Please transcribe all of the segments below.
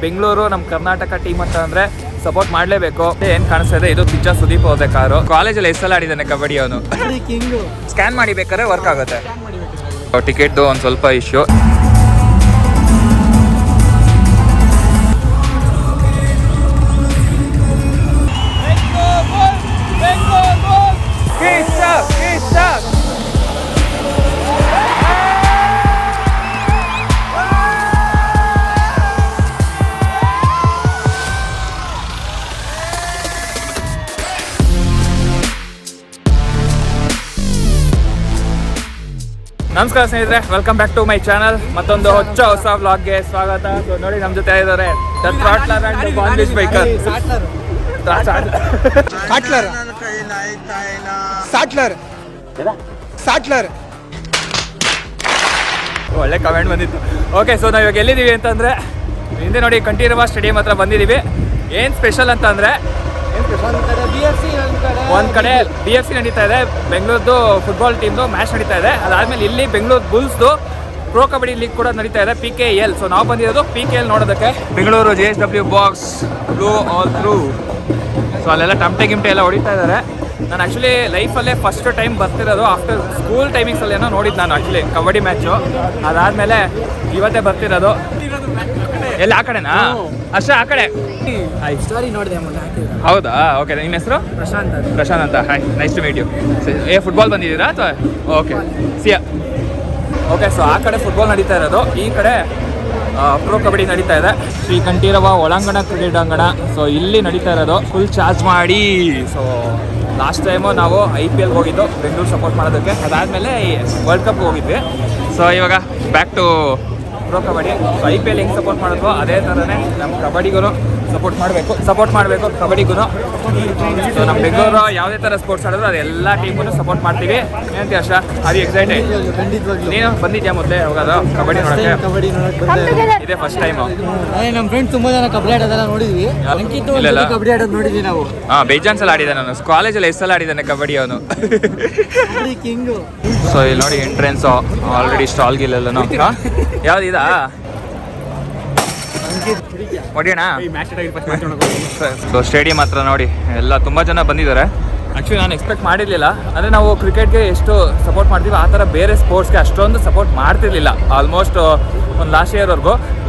ಬೆಂಗಳೂರು ನಮ್ಮ ಕರ್ನಾಟಕ ಟೀಮ್ ಅಂತ ಅಂದ್ರೆ ಸಪೋರ್ಟ್ ಮಾಡಲೇಬೇಕು. ಏನ್ ಕಾಣಿಸ್ತಾ ಇದೆ, ಇದು ಕಿಚ್ಚ ಸುದೀಪ್ ಹೋದೆ ಕಾರು. ಕಾಲೇಜಲ್ಲಿ ಎಷ್ಟೆಲ್ಲ ಆಡಿದ್ದಾನೆ ಕಬಡ್ಡಿ ಅವನು. ಸ್ಕ್ಯಾನ್ ಮಾಡಿ ಬೇಕಾದ್ರೆ ವರ್ಕ್ ಆಗುತ್ತೆ. ಟಿಕೆಟ್ ಒಂದು ಸ್ವಲ್ಪ ಇಶ್ಯೂ. ನಮಸ್ಕಾರ ಸ್ನೇಹಿತರೆ, welcome back to my channel. ಮತ್ತೊಂದು ಹೊಸ ವ್ಲಾಗ್ಗೆ ಸ್ವಾಗತ. ನೋಡಿ ನಮ್ಮ ಜೊತೆ ಇದ್ದಾರೆ ಒಳ್ಳೆ ಕಮೆಂಟ್ ಬಂದಿತ್ತು. ಓಕೆ, ಸೊ ನಾವು ಇವಾಗ ಎಲ್ಲಿದ್ದೀವಿ ಅಂತಂದ್ರೆ ಹಿಂದೆ ನೋಡಿ ಕಂಠೀರವ ಸ್ಟೇಡಿಯಂ ಹತ್ರ ಬಂದಿದ್ದೀವಿ. ಏನು ಸ್ಪೆಷಲ್ ಅಂತ ಅಂದರೆ ಒಂದು ಕಡೆ BFC ನಡೀತಾ ಇದೆ, ಬೆಂಗಳೂರದು ಫುಟ್ಬಾಲ್ ಟೀಮ್ದು ಮ್ಯಾಚ್ ನಡೀತಾ ಇದೆ. ಅದಾದಮೇಲೆ ಇಲ್ಲಿ ಬೆಂಗಳೂರು ಬುಲ್ಸ್ದು ಪ್ರೋ ಕಬಡ್ಡಿ ಲೀಗ್ ಕೂಡ ನಡೀತಾ ಇದೆ, PKL. ಸೊ ನಾವು ಬಂದಿರೋದು PKL ನೋಡೋದಕ್ಕೆ. Bengaluru JSW box blue all through. So ಅಲ್ಲೆಲ್ಲ ಟಮಟೆ ಗಿಮಟೆ ಎಲ್ಲ ಹೊಡಿತಾ ಇದ್ದಾರೆ. ನಾನು ಆ್ಯಕ್ಚುಲಿ ಲೈಫಲ್ಲೇ ಫಸ್ಟ್ ಟೈಮ್ ಬರ್ತಿರೋದು. ಆಫ್ಟರ್ ಸ್ಕೂಲ್ ಟೈಮಿಂಗ್ಸಲ್ಲೇನೋ ನೋಡಿದ್ದು ನಾನು ಆ್ಯಕ್ಚುಲಿ ಕಬಡ್ಡಿ ಮ್ಯಾಚು. ಅದಾದಮೇಲೆ ಇವತ್ತೇ ಬರ್ತಿರೋದು. ಎಲ್ಲ ಆ ಕಡೆನಾ? ಅಷ್ಟೇ ಆ ಕಡೆ ಸ್ಟೋರಿ ನೋಡಿದೆ. ಹೌದಾ? ಓಕೆ, ನಿಮ್ಮ ಹೆಸರು? ಪ್ರಶಾಂತ್ ಅಂತ. Hi, nice to meet you. Football ಬಂದಿದ್ದೀರಾ ಅಥವಾ? ಓಕೆ, ಸಿಯಾ. ಓಕೆ, ಸೊ ಆ ಕಡೆ ಫುಟ್ಬಾಲ್ ನಡೀತಾ ಇರೋದು, ಈ ಕಡೆ ಪ್ರೋ ಕಬಡ್ಡಿ ನಡೀತಾ ಇದೆ. ಶ್ರೀ ಕಂಠೀರವ ಒಳಾಂಗಣ ಕ್ರೀಡಾಂಗಣ. ಸೊ ಇಲ್ಲಿ ನಡೀತಾ ಇರೋದು. ಫುಲ್ ಚಾರ್ಜ್ ಮಾಡಿ. ಸೊ ಲಾಸ್ಟ್ ಟೈಮು ನಾವು IPL ಹೋಗಿದ್ದು ಬೆಂಗಳೂರು ಸಪೋರ್ಟ್ ಮಾಡೋದಕ್ಕೆ. ಅದಾದಮೇಲೆ ವರ್ಲ್ಡ್ ಕಪ್ ಹೋಗಿದ್ವಿ. ಸೊ ಇವಾಗ back to pro kabaddi. So IPL ಹೆಂಗೆ ಸಪೋರ್ಟ್ ಮಾಡಿದ್ವೋ ಅದೇ ಥರನೇ ನಮ್ಮ ಕಬಡ್ಡಿಗೂ ಸಪೋರ್ಟ್ ಮಾಡಬೇಕು ಕಬಡ್ಡಿಗೂ. ಸೊ ನಮ್ಮ ಬೆಂಗಳೂರು ಯಾವುದೇ ಥರ ಸ್ಪೋರ್ಟ್ಸ್ ಆಡಿದ್ರು ಅದೆಲ್ಲ ಟೀಮನ್ನು ಸಪೋರ್ಟ್ ಮಾಡ್ತೀವಿ. ಏನಂತೀವಿ ಅಷ್ಟ? ಅದು ಎಕ್ಸೈಟೆಡ್. ನೀನು ಬಂದಿದ್ಯಾ ಮೊದಲೇ ಹೋಗೋದು ಕಬಡ್ಡಿ ನೋಡೋಕ್ಕೆ? ಇದೇ ಫಸ್ಟ್ ಟೈಮು. ನಮ್ಮ ಫ್ರೆಂಡ್ಸ್ ತುಂಬ ಜನ ಕಬಡ್ಡಿ ಆಡೋದೆಲ್ಲ ನೋಡಿದ್ವಿ. ಕಬಡ್ಡಿ ಆಡೋದು ನೋಡಿದ್ವಿ ನಾವು. ಬೇಜಾನ್ ಸಲ ಆಡಿದ್ದಾನೆ ನಾನು. ಕಾಲೇಜಲ್ಲಿ ಎಷ್ಟು ಸಲ ಆಡಿದ್ದಾನೆ ಕಬಡ್ಡಿ ಅವನು. ಸೊ ಇಲ್ಲಿ ನೋಡಿ ಎಂಟ್ರೆನ್ಸ್ ಆಲ್ರೆಡಿ ಸ್ಟಾಲ್ ಗಿಲ್ಲೆಲ್ಲ ಯಾವ್ದಿದಾ ಹೊಡಿಯೋಣ. ಸೊ ಸ್ಟೇಡಿಯಂ ಹತ್ರ ನೋಡಿ ಎಲ್ಲ ತುಂಬ ಜನ ಬಂದಿದ್ದಾರೆ. ಆ್ಯಕ್ಚುಲಿ ನಾನು ಎಕ್ಸ್ಪೆಕ್ಟ್ ಮಾಡಿರಲಿಲ್ಲ. ಅಂದರೆ ನಾವು ಕ್ರಿಕೆಟ್ಗೆ ಎಷ್ಟು ಸಪೋರ್ಟ್ ಮಾಡ್ತೀವಿ ಆ ಥರ ಬೇರೆ ಸ್ಪೋರ್ಟ್ಸ್ಗೆ ಅಷ್ಟೊಂದು ಸಪೋರ್ಟ್ ಮಾಡ್ತಿರ್ಲಿಲ್ಲ. ಆಲ್ಮೋಸ್ಟ್ ಒಂದು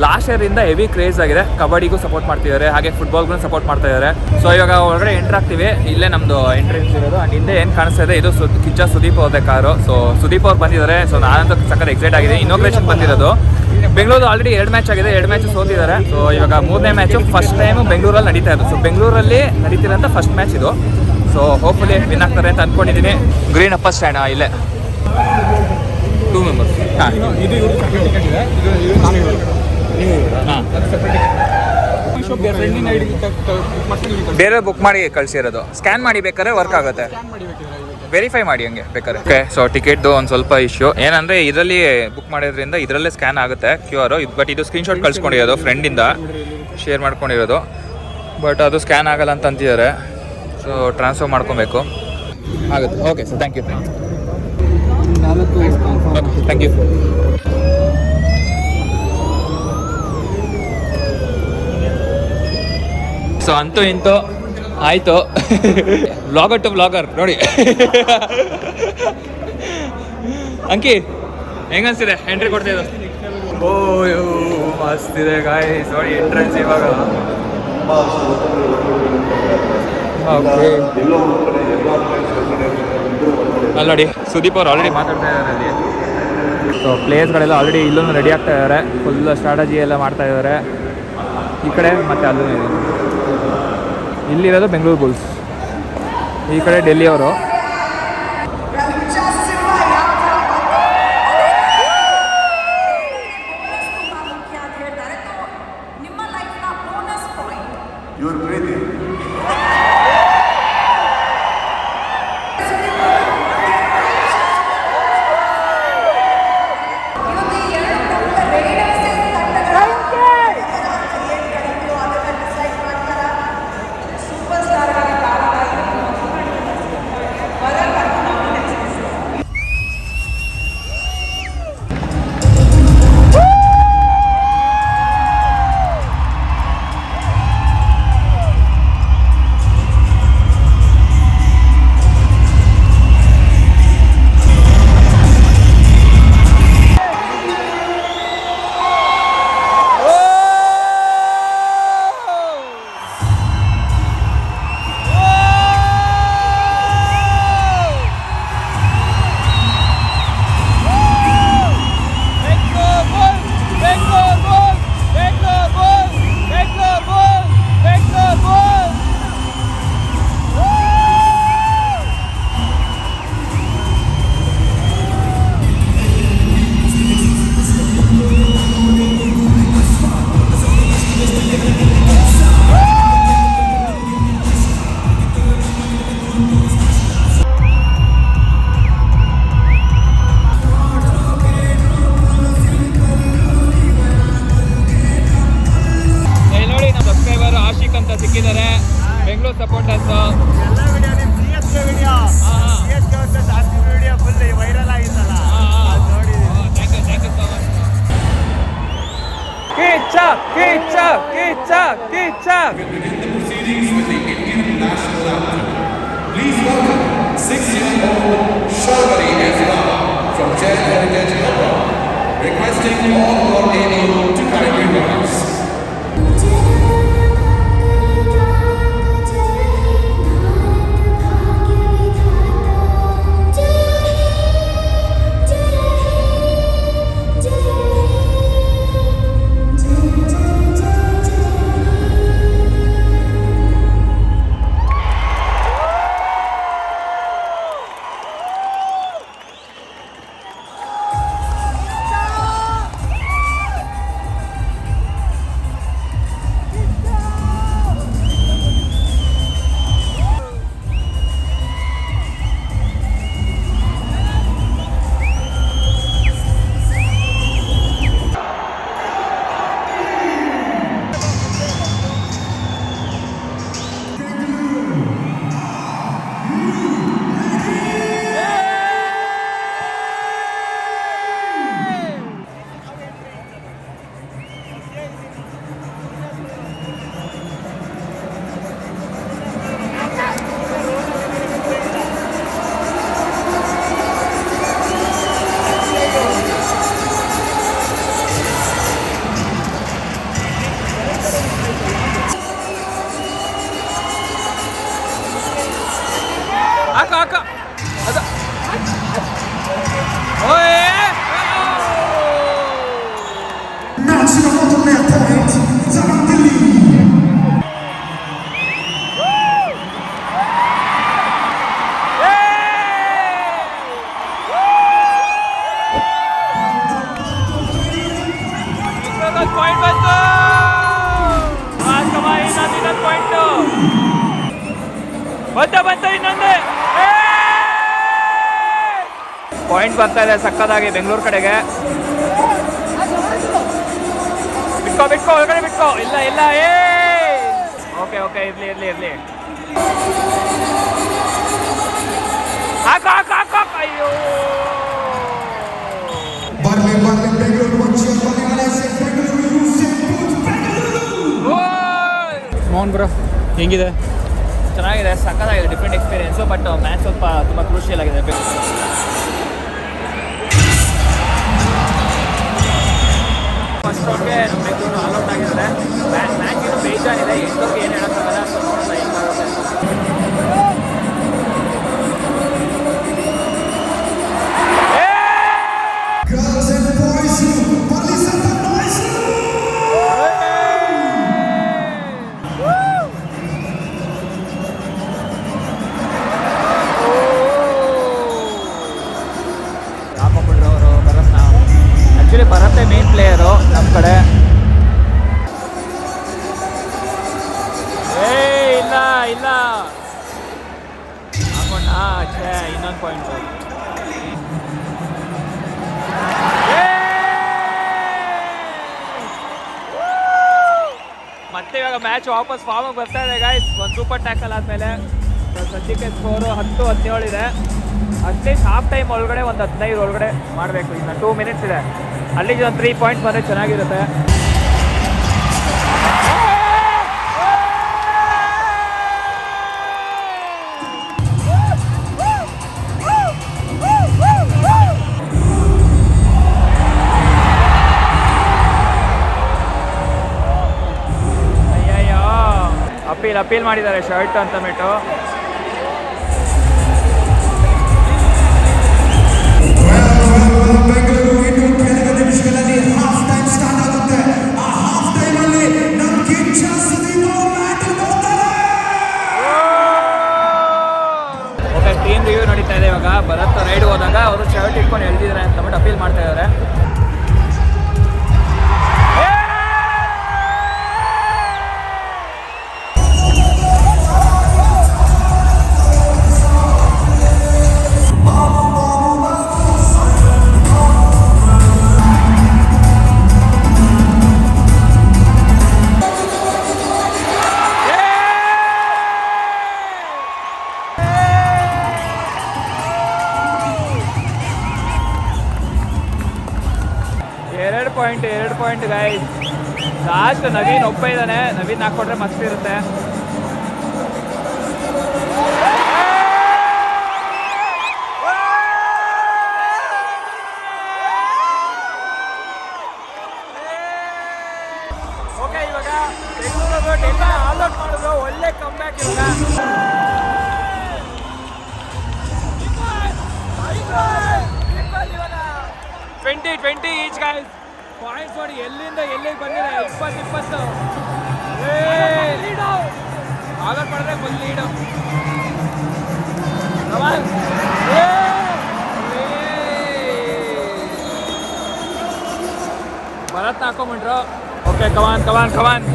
ಲಾಸ್ಟ್ ಇಯರಿಂದ ಹೆವಿ ಕ್ರೇಜ್ ಆಗಿದೆ. ಕಬಡ್ಡಿಗೂ ಸಪೋರ್ಟ್ ಮಾಡ್ತಿದ್ದಾರೆ, ಹಾಗೆ ಫುಟ್ಬಾಲ್ಗೂ ಸಪೋರ್ಟ್ ಮಾಡ್ತಾ ಇದ್ದಾರೆ. ಸೊ ಇವಾಗ ಒಳಗಡೆ ಎಂಟ್ರ್ ಆಗ್ತೀವಿ. ಇಲ್ಲೇ ನಮ್ಮದು ಎಂಟ್ರೆನ್ಸ್ ಇರೋದು. ಆ್ಯಂಡ್ ಹಿಂದೆ ಏನು ಕಾಣಿಸ್ತಾ ಇದೆ ಇದು ಕಿಚ್ಚ ಸುದೀಪ್ ಅವ್ರದ್ದೇ ಕಾರು. ಸೊ ಸುದೀಪ್ ಅವ್ರು ಬಂದಿದ್ದಾರೆ. ಸೊ ನಾನಂತೂ ಸಖತ್ ಎಕ್ಸೈಟ್ ಆಗಿದೆ. ಇನೋಗ್ರೇಷನ್ ಬಂದಿರೋದು. ಬೆಂಗಳೂರು ಆಲ್ರೆಡಿ 2 ಮ್ಯಾಚ್ ಆಗಿದೆ, 2 ಮ್ಯಾಚ್ ಸೋತಿದ್ದಾರೆ. ಸೊ ಇವಾಗ 3ನೇ ಮ್ಯಾಚು ಫಸ್ಟ್ ಟೈಮು ಬೆಂಗಳೂರಲ್ಲಿ ನಡೀತಾ ಇದ್ದು. ಸೊ ಬೆಂಗಳೂರಲ್ಲಿ ನಡೀತಿರೋಂಥ ಫಸ್ಟ್ ಮ್ಯಾಚ್ ಇದು. ಸೊ ಹೋಪ್ಫುಲಿ ವಿನ್ ಆಗ್ತಾರೆ ಅಂತ ಅಂದ್ಕೊಂಡಿದ್ದೀನಿ. ಗ್ರೀನ್ ಅಪ್ಪ ಸ್ಟ್ಯಾಂಡ್ ಇಲ್ಲೇ 2 ಮೆಂಬರ್ಸ್. ಬೇರೆ ಬುಕ್ ಮಾಡಿ ಕಳಿಸಿರೋದು. ಸ್ಕ್ಯಾನ್ ಮಾಡಿ ಬೇಕಾದ್ರೆ ವರ್ಕ್ ಆಗುತ್ತೆ, ವೆರಿಫೈ ಮಾಡಿ ಹಂಗೆ ಬೇಕಾದ್ರೆ. ಓಕೆ, ಸೊ ಟಿಕೆಟ್ದು ಒಂದು ಸ್ವಲ್ಪ ಇಶ್ಯೂ. ಏನಂದರೆ ಇದರಲ್ಲಿ ಬುಕ್ ಮಾಡೋದ್ರಿಂದ ಇದರಲ್ಲೇ ಸ್ಕ್ಯಾನ್ ಆಗುತ್ತೆ QR. ಬಟ್ ಇದು ಸ್ಕ್ರೀನ್ಶಾಟ್ ಕಳ್ಸ್ಕೊಂಡಿರೋದು, ಫ್ರೆಂಡಿಂದ ಶೇರ್ ಮಾಡ್ಕೊಂಡಿರೋದು. ಬಟ್ ಅದು ಸ್ಕ್ಯಾನ್ ಆಗಲ್ಲ ಅಂತ ಅಂತಿದ್ದಾರೆ. ಸೊ ಟ್ರಾನ್ಸ್ಫರ್ ಮಾಡ್ಕೊಬೇಕು ಆಗುತ್ತೆ. Okay, so thank you. Thank you. So ಅಂತೂ ಇಂತೂ ಆಯಿತು. ವ್ಲಾಗರ್ ಟು ವ್ಲಾಗರ್ ನೋಡಿ. ಅಂಕಿ ಹೆಂಗನ್ಸಿದೆ ಎಂಟ್ರಿ ಕೊಡ್ತಿದ್ದು? ಓ ಮಸ್ತಿದೆ ಗಾಯ್ಸ್ ನೋಡಿ ಎಂಟ್ರೆನ್ಸ್ ಇವಾಗ. ಓಕೆ, ಅಲ್ಲಿ ನೋಡಿ ಸುದೀಪ್ ಅವ್ರು ಆಲ್ರೆಡಿ ಮಾತಾಡ್ತಾ ಇದ್ದಾರೆ ಅಲ್ಲಿ. ಸೊ ಪ್ಲೇಯರ್ಸ್ಗಳೆಲ್ಲ ಆಲ್ರೆಡಿ ಇಲ್ಲೂ ರೆಡಿ ಆಗ್ತಾ ಇದ್ದಾರೆ. ಫುಲ್ ಸ್ಟ್ರಾಟಜಿ ಎಲ್ಲ ಮಾಡ್ತಾ ಇದ್ದಾರೆ ಈ ಕಡೆ. ಮತ್ತು ಅಲ್ಲೂ ಇಲ್ಲಿರೋದು ಬೆಂಗಳೂರು ಬುಲ್ಸ್, ಈ ಕಡೆ ಡೆಲ್ಲಿ ಅವರು. ಇಲ್ಲಿ ನೋಡಿ ನಮ್ಮ ಸಬ್ಸ್ಕ್ರೈಬರ್ ಆಶಿಕ್ ಅಂತ ಸಿಕ್ಕಿದ್ದಾರೆ, ಬೆಂಗಳೂರು ಸಪೋರ್ಟರ್ಸ್. ಎಲ್ಲ ವಿಡಿಯೋ ನಿಮ್ಮ CSK video CSK versus RCB video full viral ಆಗಿತ್ತಲ್ಲ, ಅದು ನೋಡಿದ್ದೀನಿ. Thank you so much. Kichcha Kichcha Kichcha Kichcha. Please welcome 6-year-old Shorty Ezra from Jet Heritage Club, requesting all who are able to kindly rise. ಅಕ್ಕ ಅದ ಓಯ್ point ಬಂತು ಬಂತು ಇನ್ನೊಂದು ಪಾಯಿಂಟ್ ಬರ್ತಾ ಇದೆ ಸಕ್ಕದಾಗಿ ಬೆಂಗಳೂರು ಕಡೆಗೆ. ಬಿಟ್ಕೋ ಒಳಗಡೆ ಬಿಟ್ಕೋ. ಇಲ್ಲ ಓಕೆ ಇರ್ಲಿ ಹಾಕು ಅಯ್ಯೋ ಮೋಹನ್ ಬ್ರೋ ಹೆಂಗಿದೆ? ಚೆನ್ನಾಗಿದೆ, ಸಕ್ಕತ್ತಾಗಿದೆ, ಡಿಫ್ರೆಂಟ್ ಎಕ್ಸ್ಪೀರಿಯನ್ಸು. ಬಟ್ ಮ್ಯಾಚ್ ಸ್ವಲ್ಪ ತುಂಬ ಕ್ರೂಷಿಯಲ್ ಆಗಿದೆ. ಫಸ್ಟ್ ರೌಂಡ್ಗೆ ನಮ್ಮ ಬೆಂಗಳೂರು ಆಲ್ಔಟ್ ಆಗಿದ್ದಾರೆ. ಮ್ಯಾಚ್ ಇನ್ನೂ ಬೇಜಾನಿದೆ, ಎಂಟೋರ್ಗೆ ಏನು ಹೇಳೋಕ್ಕಾಗಲ್ಲ. ಸೊ ನೋಡೋಣ ಹೆಂಗಾಗುತ್ತೆ. ಭರತ್ ಮೇನ್ ಪ್ಲೇಯರು ನಮ್ಮ ಕಡೆ. ಇಲ್ಲ ಹಾಕೊಂಡ ಇನ್ನೊಂದು ಪಾಯಿಂಟ್. ಮತ್ತೆ ಇವಾಗ ಮ್ಯಾಚ್ ವಾಪಸ್ ಫಾರ್ಮಿಗೆ ಬರ್ತಾ ಇದೆ ಗೈಸ್. ಒಂದು ಸೂಪರ್ ಟ್ಯಾಕಲ್ ಆದಮೇಲೆ ಸದ್ಯಕ್ಕೆ ಸ್ಕೋರು 10-17 ಇದೆ. ಅಟ್ಲೀಸ್ಟ್ ಹಾಫ್ ಟೈಮ್ ಒಳಗಡೆ ಒಂದು 15 ಒಳಗಡೆ ಮಾಡಬೇಕು. ಇನ್ನು 2 ಮಿನಿಟ್ಸ್ ಇದೆ. ಅಲ್ಲಿಗೆ ಒಂದು 3 ಪಾಯಿಂಟ್ಸ್ ಬಂದರೆ ಚೆನ್ನಾಗಿರುತ್ತೆ. ಅಯ್ಯಯ್ಯೋ ಅಪೀಲ್ ಮಾಡಿದ್ದಾರೆ ಶರ್ಟ್ ಅಂತ ಬಿಟ್ಟು. ಟೀಮ್ ರಿವ್ಯೂ ನಡೀತಾ ಇದೆ ಇವಾಗ. ಭರತ್ ರೈಡ್ ಹೋದಾಗ ಅವರು ಶರ್ಟ್ ಇಟ್ಕೊಂಡು ಎಳ್ದಿದ್ದಾರೆ ಅಂತ ಬಿಟ್ಟು ಅಪೀಲ್ ಮಾಡ್ತಾ ಇದ್ದಾರೆ. Point guys. ಲಾಸ್ಟ್ ನವೀನ್ ಒಪ್ಪ ಇದ್ದಾನೆ, ನವೀನ್ ಹಾಕ್ಕೊಟ್ರೆ ಮಸ್ತ್ ಇರುತ್ತೆ. ಓಕೆ, ಇವಾಗ ಬೆಂಗಳೂರು ಎಲ್ಲ ಆಲ್ಔಟ್ ಮಾಡಿದ್ರು, ಒಳ್ಳೆ ಕಮ್ ಬ್ಯಾಕ್ ಇವಾಗ. 20 ಈಚ್ ಗೈಸ್. ಪಾಯಿಂಟ್ಸ್ ನೋಡಿ ಎಲ್ಲಿಂದ ಎಲ್ಲಿಗೆ ಬಂದಿದೆ. 20 ಆಲ್ಔಟ್ ಮಾಡಿದ್ರೆ ಫುಲ್ ಲೀಡು. ಭರತ್ ಹಾಕೊಂಬಿಟ್ರು. ಓಕೆ, ಕಮಾನ್ ಕಮಾನ್ ಕಮಾನ್.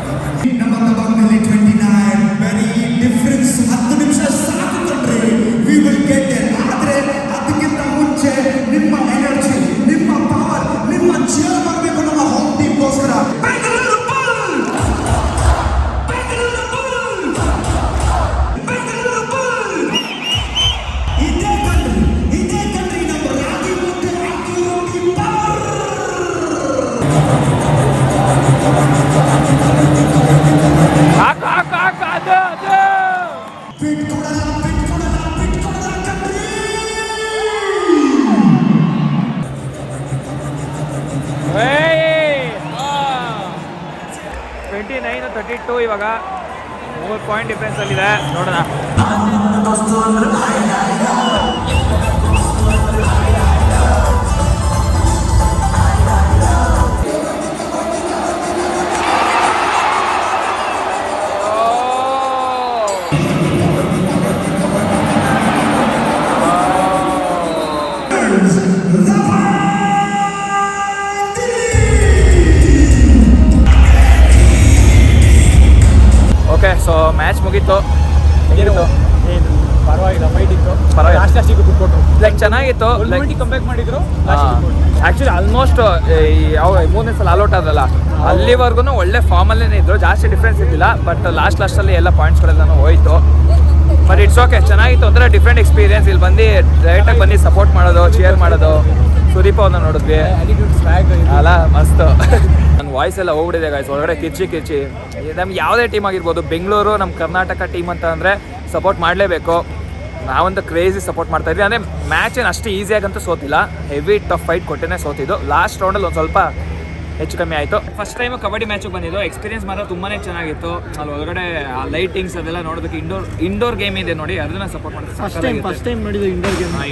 ನಮ್ಮ ಭಾಗದಲ್ಲಿ 29 ವೆರಿ ಡಿಫರೆನ್ಸ್. 10 ನಿಮಿಷ ಸಾಕು ಕಂಡ್ರೆ ವಿ ವಿಲ್ ಗೆಟ್ ದೇರ್. ಆದರೆ ಅದಕ್ಕಿಂತ ಮುಂಚೆ ನಿಮ್ಮ ಎನರ್ಜಿ, ನಿಮ್ಮ ಪವರ್, ನಿಮ್ಮ ಚೇರ್ ಬರಬೇಕು ನಮ್ಮ ಹೋಮ್ ಟೀಮ್ಗೋಸ್ಕರ. Bengaluru bull, Bengaluru bull, Bengaluru bull. ಇದೇ ಕಂಟ್ರಿ ನಮ್ಮ ರಾಗಿ ಮುದ್ದೆ ಹಾಕಿರೋ ಪವರ್. Hey! 29-32 ಇವಾಗ 3 ಪಾಯಿಂಟ್ ಡಿಫ್ರೆನ್ಸ್ ಅಲ್ಲಿದೆ. ನೋಡೋಣ. ಓಕೆ, ಸೊ ಮ್ಯಾಚ್ ಮುಗೀತು. ಹೇಗಿತ್ತು? ಪರವಾಗಿಲ್ಲ, ಫೈಟ್ ಇತ್ತು. ಪರವಾಗಿಲ್ಲ, ಲಾಸ್ಟಿಗೆ ಬಿಟ್ಕೊಟ್ರು. ಲೈಕ್ ಚೆನ್ನಾಗಿತ್ತು. ಕಂಬ್ಯಾಕ್ ಮಾಡಿದ್ರು. ಆ್ಯಕ್ಚುಲಿ ಆಲ್ಮೋಸ್ಟ್ ಯಾವ 3ನೇ ಸಲ ಆಲ್ಔಟ್ ಆದ್ರಲ್ಲ, ಅಲ್ಲಿವರೆಗೂ ಒಳ್ಳೆ ಫಾರ್ಮಲ್ಲೇ ಇದ್ರು, ಜಾಸ್ತಿ ಡಿಫ್ರೆನ್ಸ್ ಇದ್ದಿಲ್ಲ. ಬಟ್ ಲಾಸ್ಟಲ್ಲಿ ಎಲ್ಲ ಪಾಯಿಂಟ್ಸ್ಗಳೆಲ್ಲನೂ ಹೋಯ್ತು. ಬಟ್ ಇಟ್ಸ್ ಓಕೆ, ಚೆನ್ನಾಗಿತ್ತು. ಒಂಥರ ಡಿಫ್ರೆಂಟ್ ಎಕ್ಸ್ಪೀರಿಯನ್ಸ್. ಇಲ್ಲಿ ಬಂದು ಡೈರೆಕ್ಟಾಗಿ ಬಂದು ಸಪೋರ್ಟ್ ಮಾಡೋದು, ಚೇರ್ ಮಾಡೋದು. ಸುದೀಪ ಅವ್ರನ್ನ ನೋಡಿದ್ವಿ ಅಲ್ಲ, ಮಸ್ತು. ನನ್ನ ವಾಯ್ಸ್ ಎಲ್ಲ ಹೋಗ್ಬಿಟ್ಟಿದೆ ಗಾಯ್ಸ್, ಒಳಗಡೆ ಕಿರ್ಚಿ. ನಮ್ಗೆ ಯಾವುದೇ ಟೀಮ್ ಆಗಿರ್ಬೋದು, ಬೆಂಗಳೂರು ನಮ್ಮ ಕರ್ನಾಟಕ ಟೀಮ್ ಅಂತ ಅಂದರೆ ಸಪೋರ್ಟ್ ಮಾಡಲೇಬೇಕು. ನಾವಂತೂ ಕ್ರೇಜಿ ಸಪೋರ್ಟ್ ಮಾಡ್ತಾ ಇದ್ವಿ. ಅಂದರೆ ಮ್ಯಾಚ್ ಏನು ಅಷ್ಟು ಈಸಿಯಾಗಂತೂ ಸೋತಿಲ್ಲ, ಹೆವಿ ಟಫ್ ಫೈಟ್ ಕೊಟ್ಟೇ ಸೋತಿದ್ದು. ಲಾಸ್ಟ್ ರೌಂಡಲ್ಲಿ ಒಂದು ಸ್ವಲ್ಪ ಹೆಚ್ಚು ಕಮ್ಮಿ ಆಯಿತು. ಫಸ್ಟ್ ಟೈಮು ಕಬಡ್ಡಿ ಮ್ಯಾಚಿಗೆ ಬಂದಿದ್ದು. ಎಕ್ಸ್ಪೀರಿಯನ್ಸ್ ಮಾತ್ರ ತುಂಬಾ ಚೆನ್ನಾಗಿತ್ತು. ಅಲ್ಲಿ ಒಳಗಡೆ ಆ ಲೈಟಿಂಗ್ಸ್ ಅದೆಲ್ಲ ನೋಡೋದಕ್ಕೆ ಇಂಡೋರ್ ಗೇಮ್ ಇದೆ ನೋಡಿ, ಅದನ್ನ ಸಪೋರ್ಟ್ ಮಾಡ್ತೀನಿ. ಫಸ್ಟ್ ಟೈಮ್ ನೋಡಿದ್ದು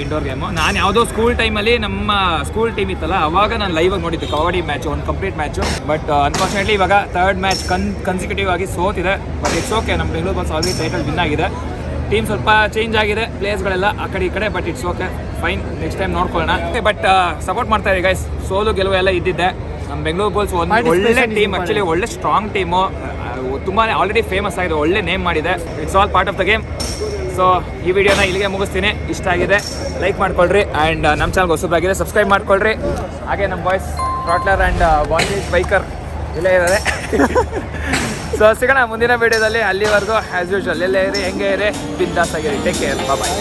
ಇಂಡೋರ್ ಗೇಮು. ನಾನು ಯಾವುದೋ ಸ್ಕೂಲ್ ಟೈಮಲ್ಲಿ ನಮ್ಮ ಸ್ಕೂಲ್ ಟೀಮ್ ಇತ್ತಲ್ಲ, ಅವಾಗ ನಾನು ಲೈವಾಗಿ ನೋಡಿದ್ದು ಕಬಡ್ಡಿ ಮ್ಯಾಚು, ಒಂದು ಕಂಪ್ಲೀಟ್ ಮ್ಯಾಚು. ಬಟ್ ಅನ್ಫಾರ್ಚುನೇಟ್ಲಿ ಇವಾಗ ಥರ್ಡ್ ಮ್ಯಾಚ್ ಕನ್ಸಿಕ್ಯೂಟಿವ್ ಆಗಿ ಸೋತಿದೆ. ಬಟ್ ಇಟ್ಸ್ ಓಕೆ, ನಮ್ಮ Bengaluru bus already title win ಆಗಿದೆ. ಟೀಮ್ ಸ್ವಲ್ಪ ಚೇಂಜ್ ಆಗಿದೆ, ಪ್ಲೇಸ್ಗಳೆಲ್ಲ ಆ ಕಡೆ ಈ ಕಡೆ. But it's okay, fine, next time ನೋಡ್ಕೊಳ್ಳೋಣ. ಬಟ್ ಸಪೋರ್ಟ್ ಮಾಡ್ತಾ ಇರಿ ಗೈಸ್. ಸೋಲು ಗೆಲುವು ಎಲ್ಲ ಇದ್ದಿದ್ದೆ. ನಮ್ಮ ಬೆಂಗಳೂರು ಬುಲ್ಸ್ ಒಂದು ಒಳ್ಳೆ ಟೀಮ್, ಆ್ಯಕ್ಚುಲಿ ಒಳ್ಳೆ ಸ್ಟ್ರಾಂಗ್ ಟೀಮು. ತುಂಬಾ ಆಲ್ರೆಡಿ ಫೇಮಸ್ ಆಗಿದೆ, ಒಳ್ಳೆ ನೇಮ್ ಮಾಡಿದೆ. It's all part of the game. So ಈ ವಿಡಿಯೋನ ಇಲ್ಲಿಗೆ ಮುಗಿಸ್ತೀನಿ. ಇಷ್ಟ ಆಗಿದೆ ಲೈಕ್ ಮಾಡ್ಕೊಳ್ರಿ, ಆ್ಯಂಡ್ ನಮ್ಮ ಚಾನಲ್ಗೆ ಹೊಸಬರಾಗಿದೆ ಸಬ್ಸ್ಕ್ರೈಬ್ ಮಾಡ್ಕೊಳ್ರಿ. ಹಾಗೆ ನಮ್ಮ ಬಾಯ್ಸ್ ಟ್ರಾಟ್ಲರ್ ಆ್ಯಂಡ್ ಬಾಂಡೇಜ್ ಬೈಕರ್ ಇಲ್ಲೇ ಇದ್ದಾರೆ. ಸೊ ಸಿಗೋಣ ಮುಂದಿನ ವಿಡಿಯೋದಲ್ಲಿ. ಅಲ್ಲಿವರೆಗೂ ಆ್ಯಸ್ ಯೂಶುವಲ್ ಎಲ್ಲೇ ಇರಿ, ಹೆಂಗೆ ಇರಿ, ಬಿಂದಾಸ್ ಆಗಿರಿ. ಟೇಕ್ ಕೇರ್, ಬಾಯ್.